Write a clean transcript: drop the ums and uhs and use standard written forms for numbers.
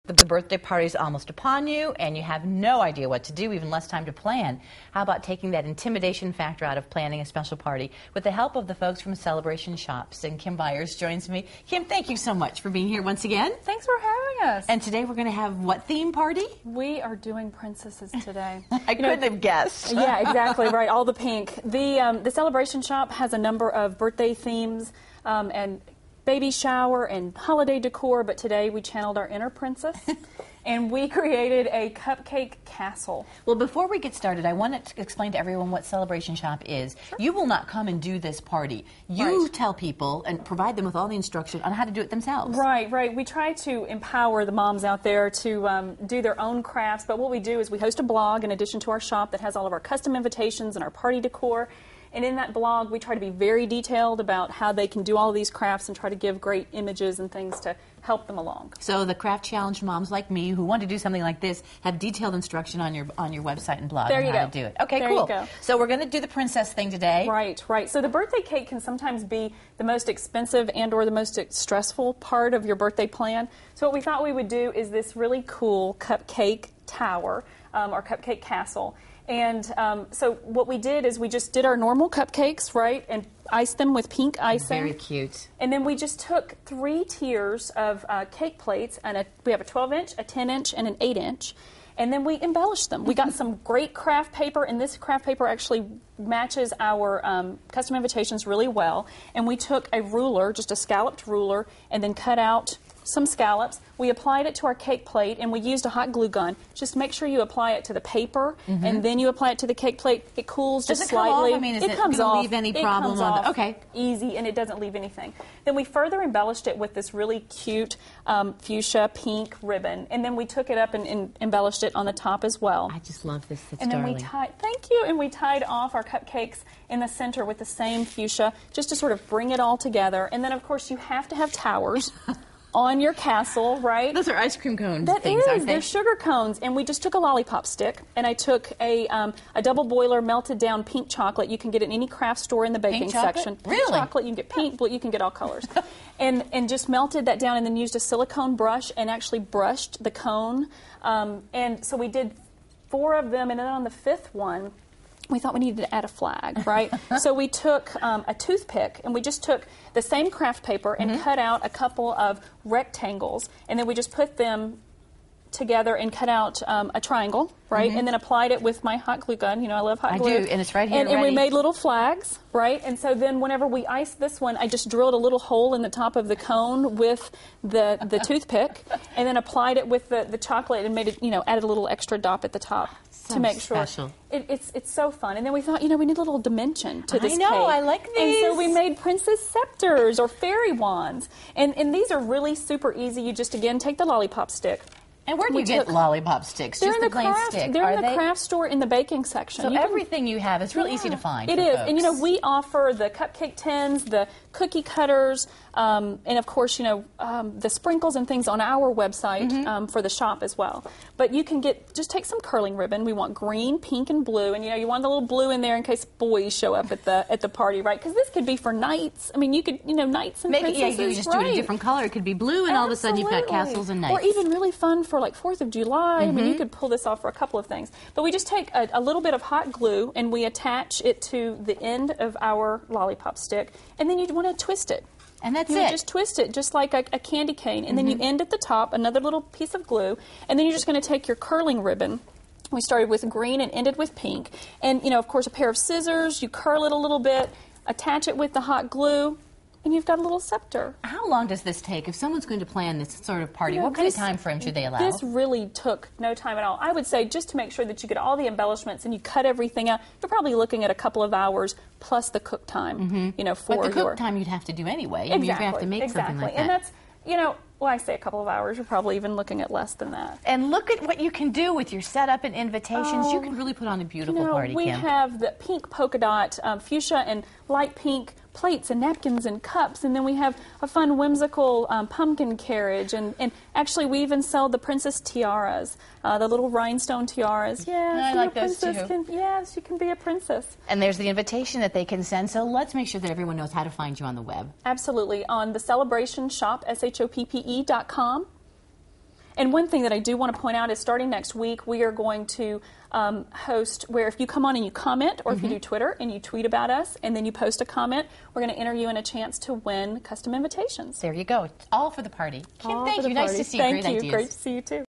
The birthday party is almost upon you, and you have no idea what to do, even less time to plan. How about taking that intimidation factor out of planning a special party with the help of the folks from Celebration Shops? And Kim Byers joins me. Kim, thank you so much for being here once again. Thanks for having us. And today we're going to have what theme party? We are doing princesses today. I couldn't have guessed. Yeah, exactly right. All the pink. The Celebration Shop has a number of birthday themes and baby shower and holiday decor, but today we channeled our inner princess and we created a cupcake castle. Well, before we get started, I want to explain to everyone what Celebration Shop is. Sure. You will not come and do this party. You tell people and provide them with all the instruction on how to do it themselves. Right. We try to empower the moms out there to do their own crafts, but what we do is we host a blog in addition to our shop that has all of our custom invitations and our party decor. And in that blog, we try to be very detailed about how they can do all of these crafts and try to give great images and things to help them along. So the craft challenge moms like me who want to do something like this have detailed instruction on your website and blog on how to do it. Okay, there cool. You go. So we're going to do the princess thing today. Right. So the birthday cake can sometimes be the most expensive and or the most stressful part of your birthday plan. So what we thought we would do is this really cool cupcake tower or cupcake castle. And so what we did is we just did our normal cupcakes, right, and iced them with pink icing. Very cute. And then we just took 3 tiers of cake plates, and we have a 12-inch, a 10-inch, and an 8-inch. And then we embellished them. We got some great craft paper, and this craft paper actually matches our custom invitations really well. And we took a ruler, just a scalloped ruler, and then cut out some scallops. We applied it to our cake plate, and we used a hot glue gun. Just make sure you apply it to the paper, and then you apply it to the cake plate. It cools just slightly. Does it come off? I mean, is it comes going to off. leave any It problem comes on off Okay. easy, and it doesn't leave anything. Then we further embellished it with this really cute fuchsia pink ribbon, and then we took it up and embellished it on the top as well. I just love this. It's and then darling. we tied, thank you, and we tied off our cupcakes in the center with the same fuchsia, just to sort of bring it all together. And then, of course, you have to have towers on your castle, right? Those are ice cream cones. That things, aren't they? They're sugar cones, and we just took a lollipop stick, and I took a double boiler melted down pink chocolate. You can get it in any craft store in the baking section. Really? Pink chocolate, you can get pink, but you can get all colors. and just melted that down, and then used a silicone brush and actually brushed the cone. And so we did 4 of them, and then on the 5th one, we thought we needed to add a flag, right? So we took a toothpick, and we just took the same craft paper and cut out a couple of rectangles, and then we just put them together and cut out a triangle, right? And then applied it with my hot glue gun. You know, I love hot glue. I do, and it's right here And we made little flags, right? And so then whenever we iced this one, I just drilled a little hole in the top of the cone with the toothpick, and then applied it with the chocolate and made it, added a little extra dot at the top. To make sure it's so fun. And then we thought, we need a little dimension to this cake. I know, I like these. And so we made princess scepters or fairy wands. And these are really super easy. You just, again, take the lollipop stick. And where do you get lollipop sticks? They're Just in the plain stick? They're in the craft store in the baking section. So everything you have is real easy to find. It is. Folks. And, we offer the cupcake tins, the cookie cutters, and, of course, the sprinkles and things on our website for the shop as well. But you can just take some curling ribbon. We want green, pink, and blue. And, you want a little blue in there in case boys show up at the party, right? Because this could be for knights. I mean, you could, knights and princesses. You just do it a different color. It could be blue, and all of a sudden you've got castles and knights. Or even really fun for, 4th of July. I mean, you could pull this off for a couple of things. But we just take a little bit of hot glue, and we attach it to the end of our lollipop stick, and then you want to twist it. And that's You just twist it, just like a candy cane, and then you end at the top, another little piece of glue, and then you're just going to take your curling ribbon. We started with green and ended with pink. And, of course, a pair of scissors, you curl it a little bit, attach it with the hot glue, and you've got a little scepter. How long does this take? If someone's going to plan this sort of party, what kind of time frame should they allow? This really took no time at all. I would say just to make sure that you get all the embellishments and you cut everything out, you're probably looking at a couple of hours plus the cook time, But the cook time you'd have to do anyway. I mean, you're going to have to make something like that. And that's, well, I say a couple of hours. You're probably even looking at less than that. And look at what you can do with your setup and invitations. You can really put on a beautiful party, we Kim. We have the pink polka dot, fuchsia and light pink plates and napkins and cups, and then we have a fun whimsical pumpkin carriage, and actually we even sell the princess tiaras, the little rhinestone tiaras. Yeah, I like those too. Yes, you can be a princess. And there's the invitation that they can send, so let's make sure that everyone knows how to find you on the web. Absolutely, on the Celebration Shop, SHOPPE.com. And one thing that I do want to point out is starting next week, we are going to host where if you come on and you comment, or if you do Twitter and you tweet about us and then you post a comment, we're going to enter you in a chance to win custom invitations. There you go. It's all for the party. Kim, All thank for the you. Nice party. to see you. Thank Great you. ideas. Great to see you too.